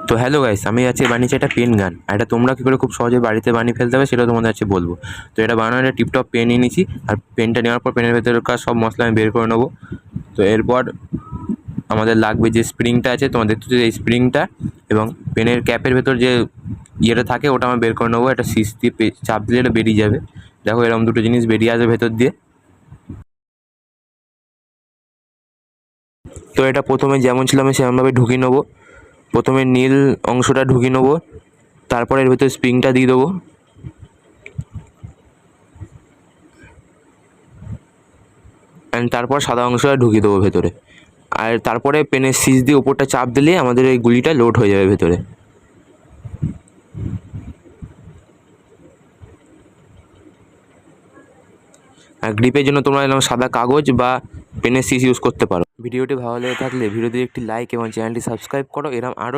তো hello guys, আমি আজকে বানিয়েছি একটা পেন গান। এটা তোমরা কী করে খুব সহজে বাড়িতে বানিয়ে ফেলতে হবে সেটা তোমাদের আজকে বলবো। তো এটা বানানোর একটা টিপটপ পেন নিয়ে নিয়েছি, আর পেনটা নেওয়ার পর পেনের ভেতরকার সব মশলা আমি বের করে নেবো। তো এরপর আমাদের লাগবে যে স্প্রিংটা আছে, তোমাদের দেখতে এই স্প্রিংটা, এবং পেনের ক্যাপের ভেতর যে ইয়েটা থাকে ওটা আমি বের করে নেবো। একটা সিস দিয়ে চাপ দিলে এটা বেরিয়ে যাবে। দেখো এরকম দুটো জিনিস বেরিয়ে আসবে ভেতর দিয়ে। তো এটা প্রথমে যেমন ছিল আমি সেরকমভাবে ঢুকিয়ে নেবো। প্রথমে নীল অংশটা ঢুকিয়ে নেবো, তারপরে এর ভেতরে স্প্রিংটা দিয়ে দেবো, অ্যান্ড তারপর সাদা অংশটা ঢুকিয়ে দেবো ভেতরে। আর তারপরে পেনের সিজ দিয়ে উপরটা চাপ দিলে আমাদের এই গুলিটা লোড হয়ে যাবে ভেতরে। আর গ্রিপের জন্য তোমরা এরকম সাদা কাগজ বা পেনের সিজ ইউজ করতে পারো। ভিডিওটি ভালো লেগে থাকলে ভিডিওতে একটি লাইক এবং চ্যানেলটি সাবস্ক্রাইব করো। এরকম আরও